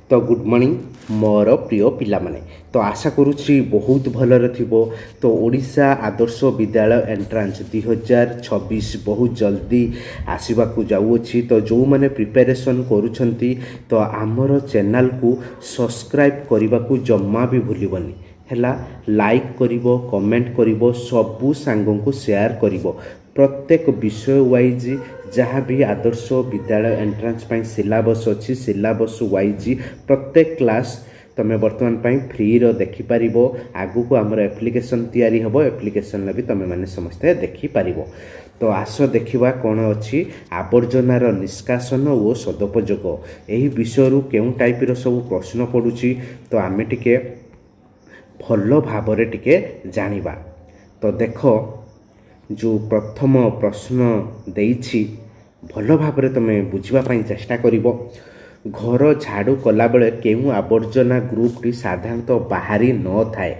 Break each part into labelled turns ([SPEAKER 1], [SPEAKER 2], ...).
[SPEAKER 1] तो good morning मोर प्रिय पिला माने तो आशा करुच्ची बहुत भलरे थिबो। तो ओडिशा आदर्श विद्यालय एंट्रांस 2026 बहुत जल्दी आसवाक जाऊँगी। तो जो मैंने प्रिपेरेसन करुछंती तो आमर चैनल को सब्सक्राइब करने को जम्मा भी भूलबनी है। लाइक करिवो, कमेंट करिवो, सबू सांगों को शेयर करिवो। प्रत्येक विषय वाइज जहाँ भी आदर्श विद्यालय एंट्रांस पाई सिलेबस अच्छी सिलेबस वाइज प्रत्येक क्लास तुम्हें बर्तमान पाई फ्री रो देखि परिबो। आगु को हमर एप्लिकेशन तैयारी हबो, एप्लिकेशन भी तुम्हें माने समस्ते देखि परिबो। तो आस देखिबा कोन अछि आवर्जनार निष्कासन और सदुपयोग एही विषय केउ टाइप रो सब प्रश्न पडुची। तो आमे टिके भल भाबरे टिके जानिबा। तो देखो जो प्रथम प्रश्न देइछि भल भाबरे तमे बुझिबा पई चेष्टा करिवो। घर झाड़ू कला बेले केउ आवर्जना ग्रुपटी साधारणतः बाहरी न थाए।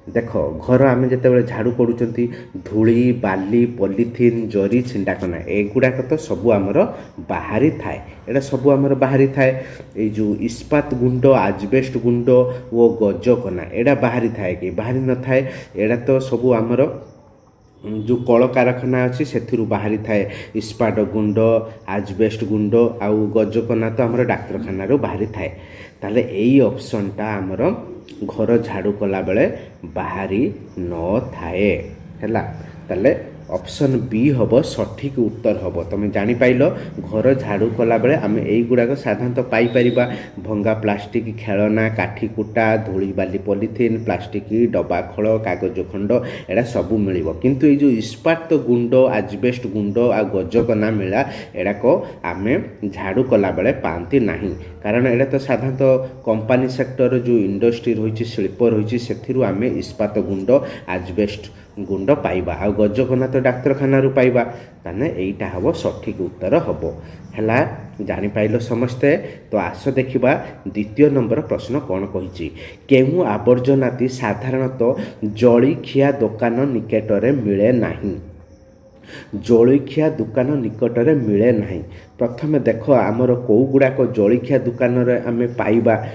[SPEAKER 1] देख घर आम जिते झाड़ू करूँ धूली बाली पॉलीथिन जरी छिंडाकना एगुड़ाक तो सबू आमर बाहरी थाए। एटा सबू आमर बाहरी थाए। ये जो इस्पात गुंड आजबेस्ट गुंड वो गजकना एटा बाहरी थाए कि बाहरी न थाए। एटा तो सबू आमर जो कल कारखाना अच्छी से बाहरी थाए इस्पात गुंड आजबेस्ट गुंड आउ गजकना तो आमर डाक्तरखाना बाहरी थाए। ताले यही ऑप्शनटा आमर घर झाड़ू कला बेले बाहरी न थाए हैला। ताले ऑप्शन बी हबो सठिक उत्तर हबो। तुम जानी पाइल घर झाड़ू कला बेले आमे एई गुडाक साधारणतः पाई परिबा भंगा प्लास्टिक खेलना काठी कुटा धूली बाली पॉलीथिन प्लास्टिक डब्बा खोल कागज खंड एड़ा सबू मिलिबो। किंतु ए जो इस्पात गुंड आजबेस्ट गुंड आ गजकना मिला एड़ाक आमे झाड़ू कला बेले पांती नाही। कारण एड़ा तो साधारणतः कंपनी सेक्टर जो इंडस्ट्री रही शिल्प रही से आमे इस्पात गुंड आजबेस्ट गुंड पाइबा आ गजकना तो डाक्तरखाना पाइबा। ताने एइटा हबो सठिक उत्तर हबो हैला। जानि पाइलो समस्ते। तो आस देखिबा द्वितीय नंबर प्रश्न कौन कहिछि। केउ आवर्जनाती साधारणतः जळिखिया दुकान निकटरे मिले नाही। जळिखिया दुकान निकटरे मिले नाही। प्रथमे देख आमर कौ गुड़ाक जळिखिया दुकान रे आमे पाइबा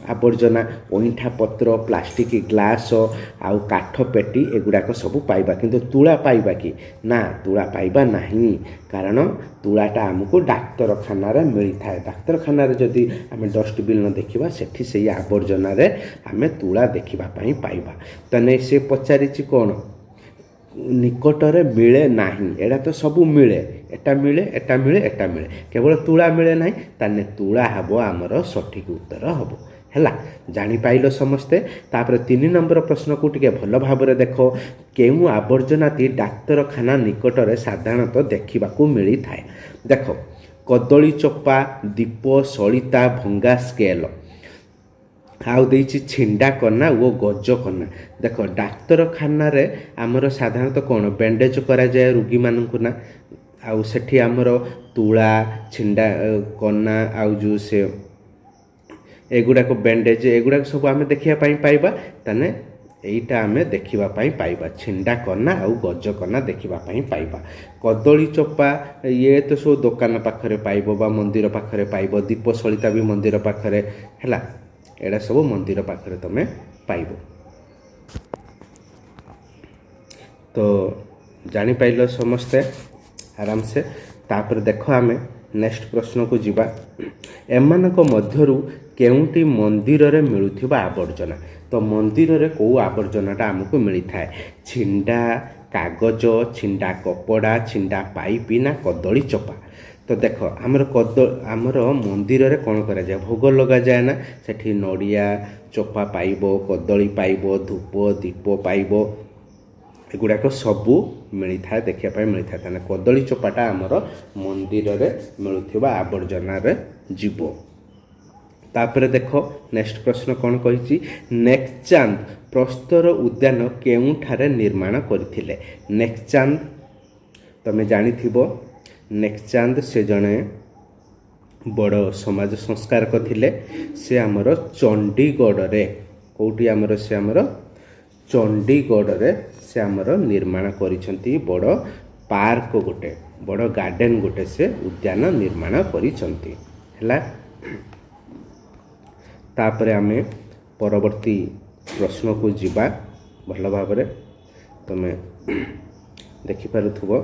[SPEAKER 1] आवर्जना अइठा पत्र प्लास्टिक ग्लास आउ काठ पेटी एगुड़ाक सब पाइबा। किंतु तुला पाइबा कि ना तुला पाइबा नहीं। कारण तुलाटा आमको डाक्तरखाना रे मिली थाए। डाक्तरखाना रे जदि आमे डस्टबिन देखिबा सेठी सेही आवर्जना रे आमे तुला देखिबा पई पाइबा। तने से पचारिछि कोन निकटरे मिले नाही। एटा तो सबू मिले एटा मिले एटा मिले एटा मिले केवल तुला मिले नाही। ताने तुला हबो आमर सठिक उत्तर हबो हैला। जानि पाइलो समस्ते। तापर 3 नंबर प्रश्न को टिके भल भाबरे देखो। केउ आवर्जनाती डाक्तरखाना निकटरे साधारणतः देखा मिली थाए। देख कदली चोपा दीप सलिता भंगा स्केल आउ देछि छिंडा कना वो गज कना। देख डाक्तरखाना रे आमर साधारणतः कौन बैंडेज करा जाए रोगी मानकु ना। आउ सेठी आमर तुला छिंडा कना आउ जो से एगुड़ाक बैंडेज एगुड़ाक सब आमे देखिया पाई पाइबा। ताने एइटा आमे देखिबा पाई पाइबा छिंडा कना आउ गज कना देखिबा पाई पाइबा। कदली चोपा ये तो सब दुकान पाखरे पाइबो बा मंदिर पाखरे पाइबो। दीप सलिता भी मंदिर पाखरे हैला। एड़ा सब मंदिर पाखरे तमे पाइबो। तो जानि पाइलो समस्ते आराम से। तापर देखो आमे नेक्स्ट प्रश्न को जीवा। एमानक मध्यरु केउंटी मंदिर रे मिलुथिबा आवर्जना। तो मंदिर रे को आवर्जनाटा आमको मिली थाए। छिंडा कागज छिंडा कपड़ा छिंडा पाइपी ना कदली चोपा। तो देख आमर मंदिर रे कौन करा जाए भोग लगा जाए ना। सेठी नड़िया चोपा पाइबो कदली पाइबो धूप दीप पाइबो एगुड़ाक सबू मिली थाए देखिया पाई मिली थाए। ताने कदली चोपाटा आमर मंदिर रे मिलुथिबा आवर्जना रे जीवो। तापर देखो नेक्स्ट प्रश्न कौन कहिछि। नेकचांद प्रस्तर उद्यान केउठारे निर्माण करथिले। नेकचांद तमे जानिथिबो नेकचांद से जणे बड़ समाज संस्कारक थिले। से आमर चंडीगढ़ रे कोठी आमर से आमर चंडीगढ़ रे से आमर निर्माण करिसंती बड़ पार्क गोटे बड़ गार्डन गोटे से उद्यान निर्माण करिसंती हैला। तापरे आमे परवर्ती प्रश्न को जीवा भल भाव तुम देखिपु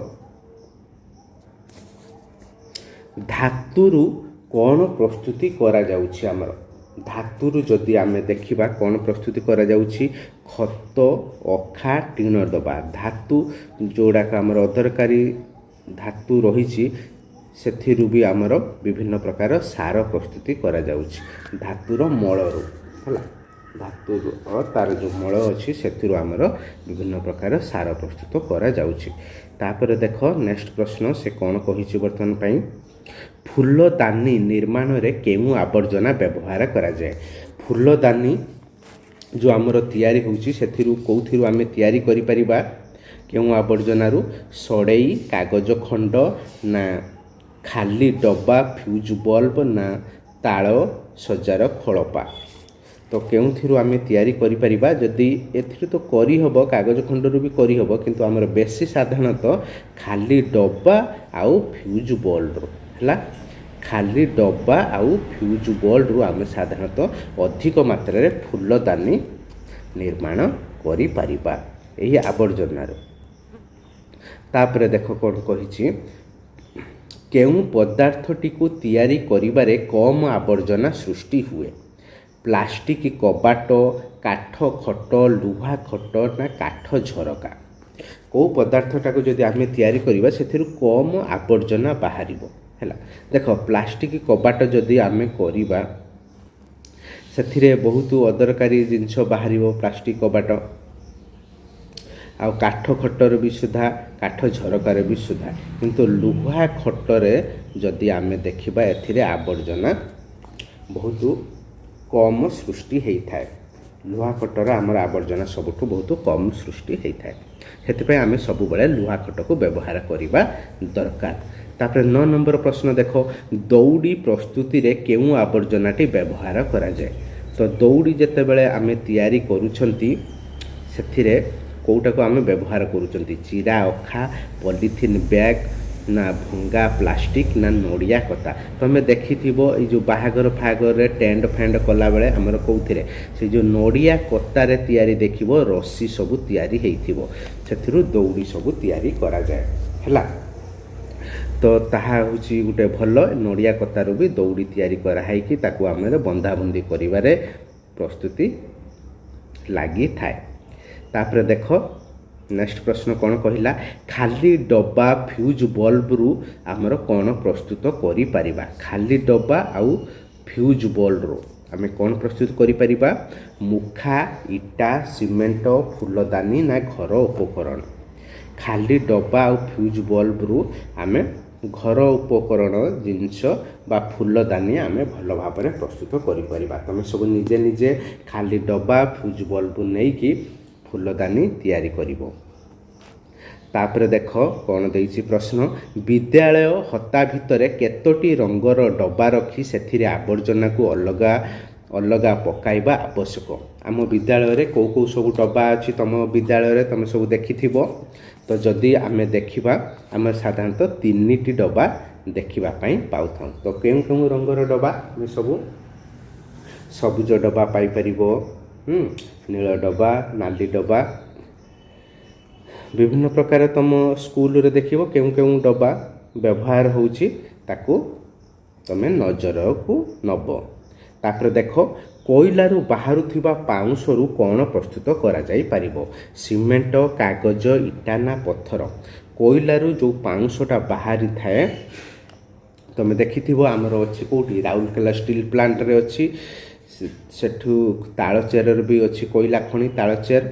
[SPEAKER 1] धातुरु कौन प्रस्तुति करा जाउछि आमर धातुरु जदि आमे देखिबा कौन प्रस्तुति करा जाउछि खत अखा टीण दबा धातु जोड़ा आमर अदरकारी धातु रही सेथिरु भी आमर विभिन्न प्रकार सार प्रस्तुति करा जाउछि धातुर मलरु हला धातु और तार जो मल अच्छी से आमर विभिन्न प्रकार सार प्रस्तुत करा जाउछि तापर देख नेक्स्ट प्रश्न से कौन कही बर्तमान पाई फूलदानी निर्माण रे केउ आवर्जना व्यवहार करा जाए फूलदानी जो आमर तैयारी होउछि सेथिरु कोथिरु आमे तैयारी करि परिबा केउ आवर्जनारु सड़ई कागज खंड ना खाली डब्बा फ्यूज बल्ब ना ताल सजार खड़पा तो केउथिरु आमे तैयारी करि परिबा जदि एथिरु तो करि हबो कागज खंडरु भी करि हबो किंतु हमर बेसी साधारणतः खाली डब्बा आउ फ्यूज बल्ब हला खाली डब्बा आउ फ्यूज बल्ब रु आमे साधारणतः अधिक मात्रा रे फूलदानी निर्माण करि परिबा एही आवर्जनार तापरे देखो कोन कहिछि केउ पदार्थटी को तैयारी करिबारे कम आवर्जना सृष्टि हुए प्लास्टिक कबाट काठ खट लुहा खट ना काठ झरका को पदार्थटा को जदि आमे तैयारी करिबा सेथिरु कम आवर्जना बाहरिबो हैला देखो प्लास्टिक कबाट जदि आमे करिबा सेथिरे बहुत अदरकारी जिंस बाहरिबो प्लास्टिक कबाट आ काठ खटर भी सुधा काठ झरकार भी सुधा किंतु लुहा खटरे जदि आमे देखिबा एथिरे आवर्जना बहुत कम सृष्टि होता है लुहा खटर आमर आवर्जना सबुठु बहुत कम सृष्टि होता है से आम सब बड़े लुहा खट को व्यवहार करने दरकार तापर 9 नंबर प्रश्न देख दौड़ी प्रस्तुति रे केउ आवर्जनाटी व्यवहार करा जाए तो दौड़ी जिते बड़े आम तैयारी करुछंती सेथिरे कोटा को आम व्यवहार करुछंती चिरा अखा पॉलिथिन बैग ना भंगा प्लास्टिक ना नड़िया कता तुम देखि ये जो बाहागर फागर रे टेंट फेंट कला बेले आमर कौथिरे से जो नड़िया कतार तैयारी देखिबो रस्सी सब तैयारी हेइथिबो सेथिरु दौड़ी सब तैयारी करा जाए हैला तो ताहा होची गुटे भल नड़िया कतार भी दौड़ी तैयारी करा है कि ताकू आमर बंधाबंदी करिवारे प्रस्तुति लागी थाए तापर देखो नेक्स्ट प्रश्न कौन कहला खाली डब्बा फ्यूज बल्ब रु आमर कौन प्रस्तुत करि परिबा खाली डब्बा आउ फ्यूज बल्ब रु आमे कौन प्रस्तुत करि परिबा मुखा इटा सीमेंट फूलदानी ना घर उपकरण खाली डब्बा आउ फ्यूज बल्ब रु आमे घर उपकरण जिनस बा फूलदानी आमे भल भाव में प्रस्तुत करि परिबा तमे सब निजे निजे खाली डब्बा फ्यूज बल्ब नहीं कि फूलदानी तैयारी करिबो तापर देख कौन देइछि प्रश्न विद्यालय हता भितर केतोटी रंगर डब्बा रखी सेथिरे आवर्जना को अलगा अलगा पकाइबा आवश्यक आम विद्यालय रे को को सब डब्बा अछि तम विद्यालय रे तमे सब देखिथिबो तो जदि आमे देखिबा आम साधारणतः 3टी डब्बा देखिबा पई पाउथौ तो केउ केउ रंगर डब्बा आमे सब सबुज डब्बा पाई परिबो नील डब्बा नाली डब्बा विभिन्न प्रकार तुम स्कूल रे देखिबो केउ केउ डब्बा व्यवहार होउची ताकू तमे नजर को नब तापर देखो कोइलारू बाहरुथिबा पाउंसरू कौन प्रस्तुत करा जाई परिबो सीमेंट कागज इटा ना पत्थर कोइलारू जो पाउंसटा बाहरी थाए तमे देखिथिबो हमर अछि कोठी राउरकेला स्टील प्लांट रे अछि सेठू तालचेर भी अच्छी कोयला खଣି तालचेर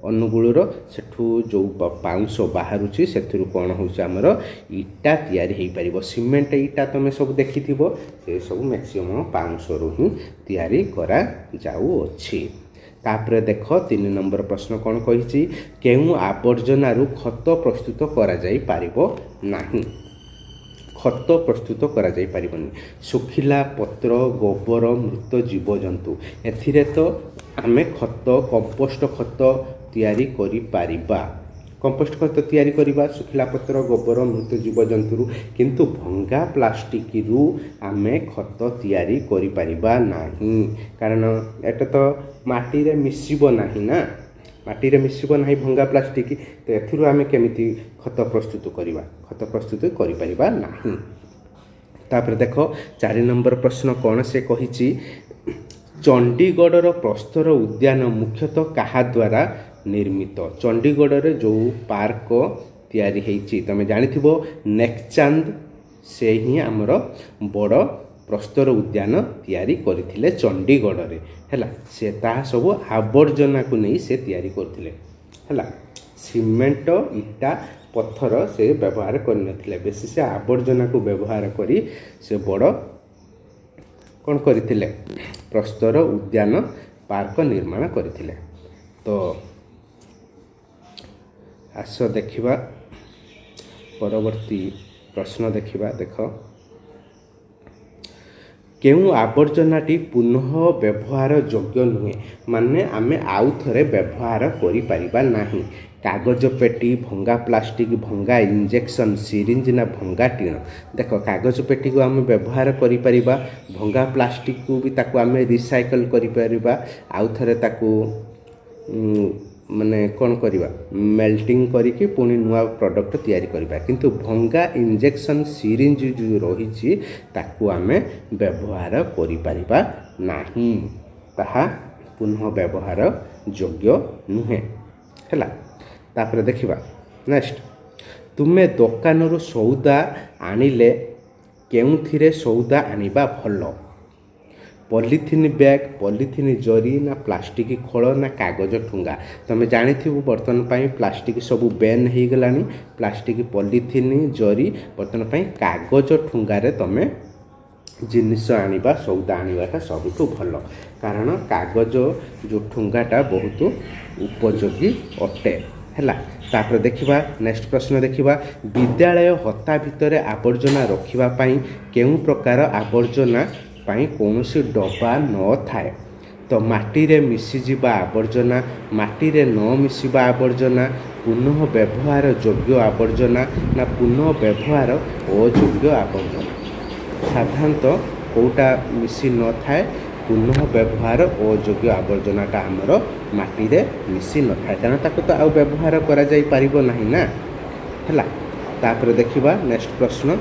[SPEAKER 1] अनुगुलर सेठू जो पाउंस बाहरुची सेठू कौन होउची हमर इटा तैयारी हेई परिबो सीमेंट इटा तमे सब देखिथिबो से सब मैक्सिमम पाउंस रु ही तैयारी करा जाऊ अछि तापर देख 3 नंबर प्रश्न कौन कहिछि केउ आवर्जनारु खत प्रस्तुत करा जाई परिबो नाही खत प्रस्तुत करा जाई परिबनी सुखिला पत्र गोबर मृत जीवजंतु एथिरे तो आमे खत कंपोस्ट खत तैयारी करि परिबा कंपोस्ट खत तैयारी करबा सुखिला पत्र गोबर मृत जीवजंतु किंतु भंगा प्लास्टिक रु आमे खत तैयारी करि परिबा नाही कारण एटा तो माटी रे मिसिबो नाही ना माटी रे मिसिबो नाही भंगा प्लास्टिक तो एथिरु आमे केमिति खत प्रस्तुत करबा खत प्रस्तुत करि परिबा नाही। तापर देखो 4 नंबर प्रश्न कौन से कही चंडीगढ़ प्रस्तर उद्यान मुख्यतः कहा द्वारा निर्मित चंडीगढ़ रे जो पार्क तैयारी हेची तमे जानिथिबो नेकचांद से ही आमर बड़ प्रस्तर उद्यान तैयारी करथिले चंडीगढ़ रे हैला से ता सब आवर्जना को नहीं से तैयारी करथिले हैला सीमेंट इटा पत्थर से व्यवहार करनथिले बेसी से आवर्जना को व्यवहार करी से बड़ कौन करथिले प्रस्तर उद्यान पार्क निर्माण करथिले। तो आस देखिबा परवर्ती प्रश्न देखिबा देख केउ आवर्जनाटी पुनः व्यवहार योग्य नुहे माने आमे आउ थरे व्यवहार करि परिबा नाही कागज पेटी भंगा प्लास्टिक भंगा इंजेक्शन सिरिंज ना भंगा टीण देख कागज पेटी को आम व्यवहार करि परिबा भंगा प्लास्टिक को भी ताको आम रिसाइकल करि परिबा आउ थरे ताको माने कौन करवा मेल्टिंग करके पुणी नुआ प्रोडक्ट तैयारी करबा किंतु भंगा इंजेक्शन सिरिंज जो रही ताकू आमे व्यवहार करि परिबा नाही ताहा पुनः व्यवहार योग्य नुहे हैला। तापर देखिबा नेक्स्ट तुमे दुकान रु सौदा आनिले केउथिरे सौदा आनिबा भलो पॉलीथिन बैग पॉलीथिन जरी ना प्लास्टिक खोल ना कागज ठुंगा तुम जानिथिबो बर्तन पाई प्लास्टिक सब बैन हो गलानी प्लास्टिक पॉलीथिन जरी बर्तन पाई कागज ठुंगा रे तुम जिनिस आनिबा सौदा आनिबाटा सबुठु भल कारण कागज जो ठुंगाटा बहुत उपयोगी अटे हैला। तापर देखिबा नेक्स्ट प्रश्न देखिबा विद्यालय हता भितरे आवर्जना रखिबा पाई केउ प्रकार आवर्जना पाई कौनसी डब्बा न थाए तो माटी रे मिसी जिबा आवर्जना माटी रे न मिसिबा आवर्जना पुनः व्यवहार योग्य आवर्जना ना पुनः व्यवहार अयोग्य आवर्जना साधारणतः कोटा मिसी न थाए पुनः व्यवहार अयोग्य आवर्जनाटा आमर माटी रे मिसी न थाए कारण ताको तो आउ व्यवहार करा जाई परिबो नाही ना हैला। तापर देखिबा नेक्स्ट प्रश्न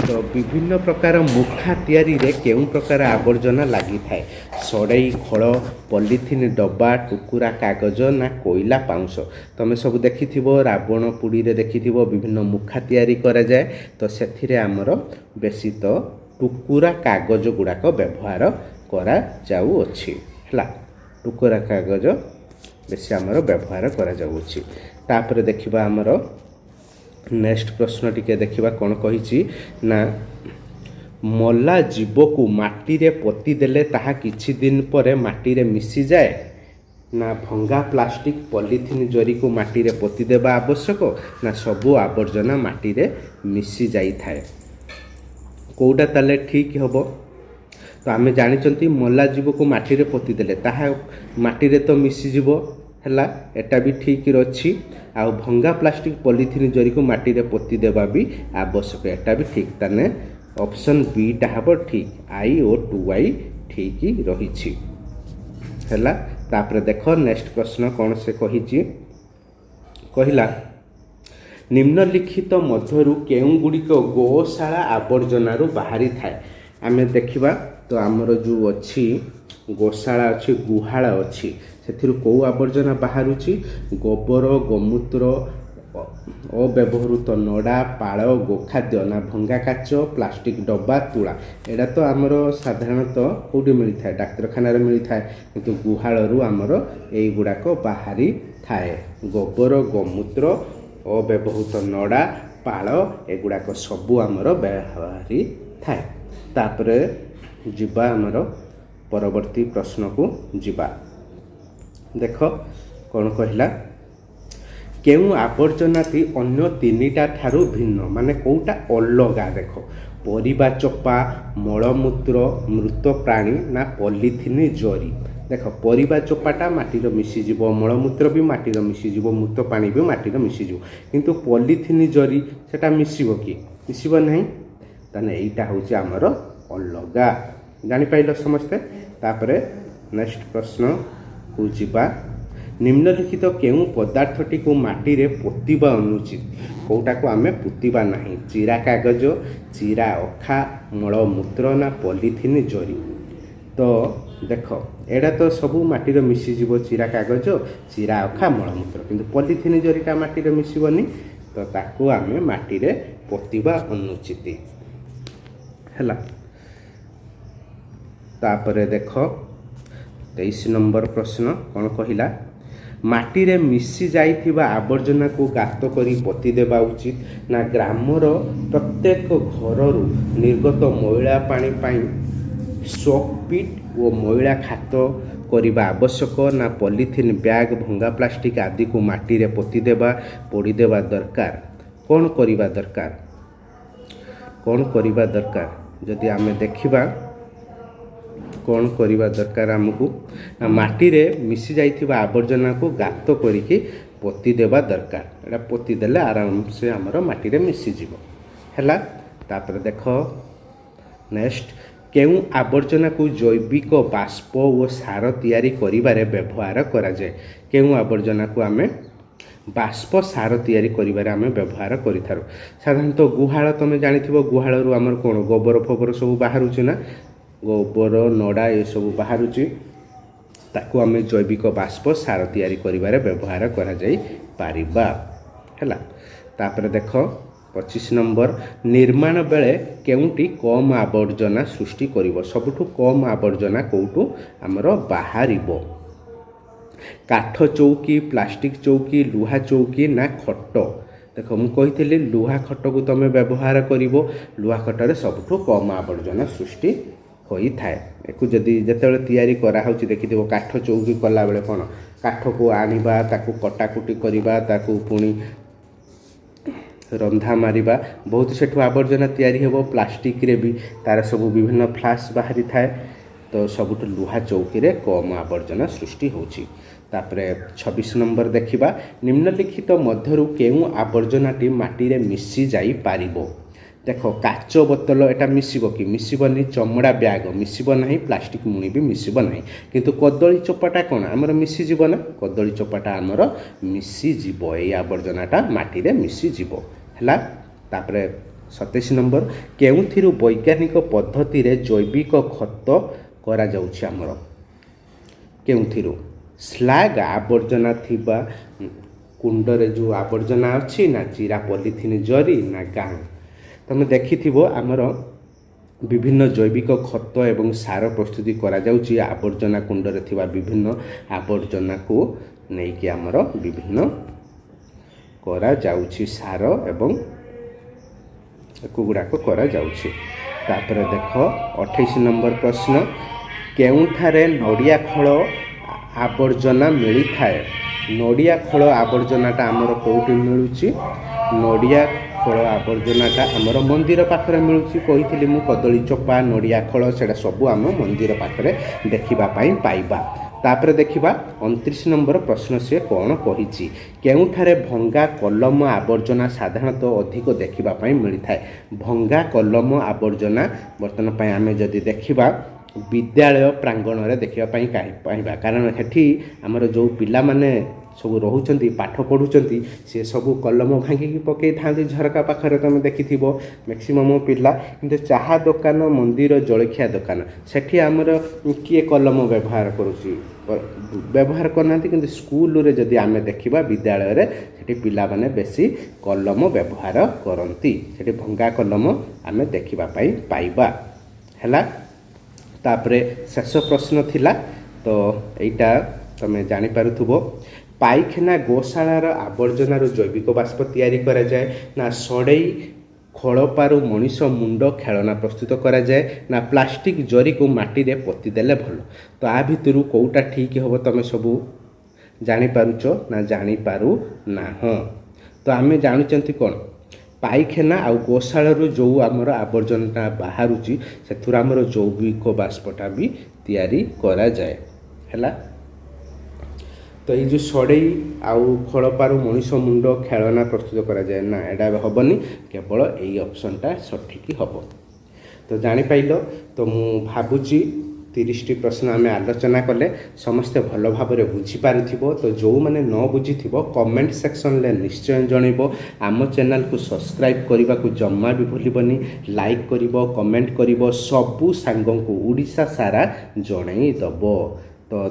[SPEAKER 1] तो विभिन्न प्रकार मुखा तैयारी रे केउ प्रकार आवर्जना लगी थाए सड़ई खड़ पॉलीथिन डब्बा टुकुरा कागज ना कोयला पाउंस तुम सब देखिथिबो रावण पुड़ी रे देखिथिबो विभिन्न मुखा तैयारी करा जाए तो सेथिरे आमर बेसी तो टुकुरा कागज गुड़ाक व्यवहार करा जाउ अछि हला टुकुरा कागज बेसी आमर व्यवहार करा जाउ अछि। तापर देखिबा आमर नेक्स्ट प्रश्न टिके देखिबा कौन कही ना मल्ला जीव को माटी रे पोती देले ताहा किछि दिन परे माटी रे मिसी जाए ना भंगा प्लास्टिक पॉलीथिन जरी को माटी रे पोती देबा आवश्यक ना सबु आवर्जना माटी रे मिसी जाई थाए कोउटा ताले ठीक हबो तो आमे जानिचंती मल्ला जीव को माटी रे पोती देले ताहा माटी रे तो मिसी जीवो हैला एटा भी ठीक रछि आ भंगा प्लास्टिक पॉलीथिन जरी को माटी रे पोती देबा भी आवश्यक एटा भी ठीक ताने ऑप्शन बी टा हबो ठीक आई और 2i ठीक ही रहिछि हैला। तापर देखो नेक्स्ट प्रश्न कौन से कहिछि कहिला निम्नलिखित मध्यरु केउ गुड़िक गोशाला आवर्जना रु बाहरी थाए आमे देखिबा तो आमर जो अछि गोशाला अछि गुहाळा अछि सेथिरु को आवर्जना बाहरुछि गोबर गोमूत्र अव्यवहृत नड़ा पाड़ गोखाद्य ना भंगा काच प्लास्टिक डब्बा तुला एडा तो आमर साधारणतः कोठी मिलि थाए डाक्तरखाना रे मिलि थाए किंतु गुहाळरू आमर एई गुडाक बाहरी थाए गोबर गोमूत्र अव्यवहृत नड़ा पाड़ एगुड़ाक सबू आमर बाहरी थाए। तापर जिबा आमर परवर्ती प्रश्न को जिबा देख कौन कहला केउ आवर्जनाटी अन्य तीनिटा ठारू भिन्न माने कोउटा अलगा देख परिबा चोपा मलमूत्र मृत प्राणी ना पॉलीथिन जरी देख परिबा चोपाटा माटीर मिशीज मलमूत्र भी माटीर मिशीज मूत्र पानी भी माटीर मिशीज किंतु पॉलीथिन जरी सेटा मिसिबो कि मिसिब नहीं ताने एटा होची आमर अलगा जानि पाइल समस्ते। तापरे नेक्स्ट प्रश्न को जिबा निम्नलिखित केउं पदार्थटी को माटी रे पोतीबा अनुचित कोटा को आमे पोतीबा नहीं चिरा कागज चिरा अखा मलमूत्र ना पॉलीथिन जरी। तो देख एडा तो सबू माटीर मिशीज चिरा कागज चिरा अखा मलमूत्र किंतु पॉलीथिन जरीटा माटीर मिसिबनी तो ताकू आमे माटी रे पोतीबा अनुचित हैला। तापरे देख 23 नंबर प्रश्न कौन कहिला माटी रे मिसी जाइथिबा आवर्जना को गात करी पोती देबा उचित ना ग्रामर प्रत्येक घररू निर्गत मैला पानी पाई शॉकपिट और मैला खात करबा आवश्यक ना पॉलीथिन बैग भंगा प्लास्टिक आदि को माटी रे पोती देबा पोड़ी देबा दरकार कौन करिबा दरकार कौन करिबा दरकार जदि आमे देखिबा कौन करिबा दरकार हमकू माटी रे मिसी जाइथिबा आवर्जना को गात करिके पोती देबा दरकार एटा पोती देले आराम से हमर माटी रे मिसी जीवो हैला। तापर देख नेक्स्ट केउं आवर्जना को जैविक बाष्प और सार तैयारी करिबारे व्यवहार करा जाय केउं आवर्जना को आमे बाष्प सार तैयारी करिबारे आमे व्यवहार करिथारो साधारणतः गुहाळ तमे जानिथिबो गुहाळरू हमर कोन गोबर फोबर सब बाहरुची ना गोबर नड़ा ये सब बाहरुची ताकू आमे जैविक बाष्प सार तैयारी करिबारे व्यवहार करा जाई पारिबा हैला। तापर देख 25 नंबर निर्माण बेले केउंटी कम आवर्जना सृष्टि करिवो सबुठु कम आवर्जना कोउटु हमर बाहरिबो काठ चौकी प्लास्टिक चौकी लुहा चौकी ना खट देख मु कहिथिली लुहा खट को तमे व्यवहार करिवो लुहा खटरे सबुठु कम आवर्जना सृष्टि होई थाए एकु जदि जेतेबेले तैयारी करा होची देखिथिबो काठ चौकी कला बेले कोन काठ को आनिबा ताकू कटाकुटी करिबा ताकू पुणी रंधा मारिबा बहुत सेठु आवर्जना तैयारी हेबो प्लास्टिक रे भी तार सब विभिन्न फ्लाश बाहरी थाए तो सबुठ लुहा चौकी रे कम आवर्जना सृष्टि होची। तापरे 26 नंबर देखिबा निम्नलिखित मध्यरु केउ आवर्जनाटी माटी रे मिसी जाई पारिबो देख काच बोतल एटा मिसिबो कि मिसिबनी चमड़ा बैग मिसिबो नहीं प्लास्टिक मुणी भी मिसिबो नहीं किंतु कदली चोपाटा कोन हमर मिसी जीवो ना कदली चोपाटा हमर मिसी जीवो ए आवर्जनाटा माटी रे मिसी जीवो हैला। तापरे 27 नंबर केउथिरु वैज्ञानिक पद्धति रे जैविक खत करा जाउछि हमर केउथिरु स्लैग आवर्जना थिबा कुंड रे जो आवर्जना अछि ना चिरा पॉलीथिन जरी ना गां तमे देखिथिबो हमर विभिन्न जैविक खत एवं सार प्रस्तुति करा जाउछि आवर्जना कुंड रे थिबा विभिन्न आवर्जना को नै कि हमर विभिन्न करा जाउछि सार एवं कुगुडा को करा जाउछि। तापर देख 28 नंबर प्रश्न केउठारे नडिया खळ आवर्जना मिली थाए नडिया खळ आवर्जनाटा हमर कोउठी मिलुछि नडिया खळ आवर्जनाटा हमर मंदिर पाखरे मिलुछि कहिथिली मु कदली चोपा नडिया खळ सेडा सब हम मंदिर पाखरे देखिबा पई पाइबा। तापर देखिबा 29 नंबर प्रश्न से कौन कहिछि केउठारे भंगा कलम आवर्जना साधारणतः अधिक देखिबा पई मिली थाए भंगा कलम आवर्जना वर्तमान पई आमे जदि देखिबा विद्यालय प्रांगण रे देखिबा पई पाइबा कारण हेठी हमर जो पिला माने सब रोचंती पाठ पढ़ुचंती से सब कलम भांगी पकई थांती झरका पाखरे तुम देखिथिबो मैक्सिमम पिला किंतु चाहा दुकान मंदिर जलखिया दुकान सेठी हमर किए कलम व्यवहार करूची व्यवहार करना किंतु स्कूल रे जदि आमे देखिबा विद्यालय रे सेठी पिला माने बेसी कलम व्यवहार करंती सेठी भंगा कलम आमे देखिबा पई पाइबा हैला। तापरे शेष प्रश्न थिला तो एटा तमे जानि पारुथुबो पाइखाना गोशालार आवर्जनार जैविक बाष्प तैयारी करा जाए ना सड़ई खड़पारू मनीष मुंड खेलना प्रस्तुत करा जाए ना प्लास्टिक जरी को माटी रे पोती देले भल तो आ भितरु कोउटा ठीक हबो तमे सबु जानि पारुच ना जानि पारु ना हाँ तो आमे जानुचंती कोन पाइखाना आ गोशालारू जो आमर आवर्जना बाहरुची सेथुर आमर जैविक बाष्पटा भी तैयारी करा जाए ହେଲା। तो ये जो सड़ई आउ खड़पारू मनीष मुंड खेलना प्रस्तुत करा जाए ना, एटा हेनी, केवल यही ऑप्शनटा सठिक हम। तो जापार तो मु भावुची 30टी प्रश्न आम आलोचना कले समस्ते भल भाव बुझीपार। तो जो मैंने न बुझी कमेंट सेक्शन में निश्चय जनइब। आम चैनल को सब्सक्राइब करने को जमा भी भूलबनी, लाइक करिवो, कमेंट करिवो, सबू सांगों को उड़ीसा सारा जनईदब। तो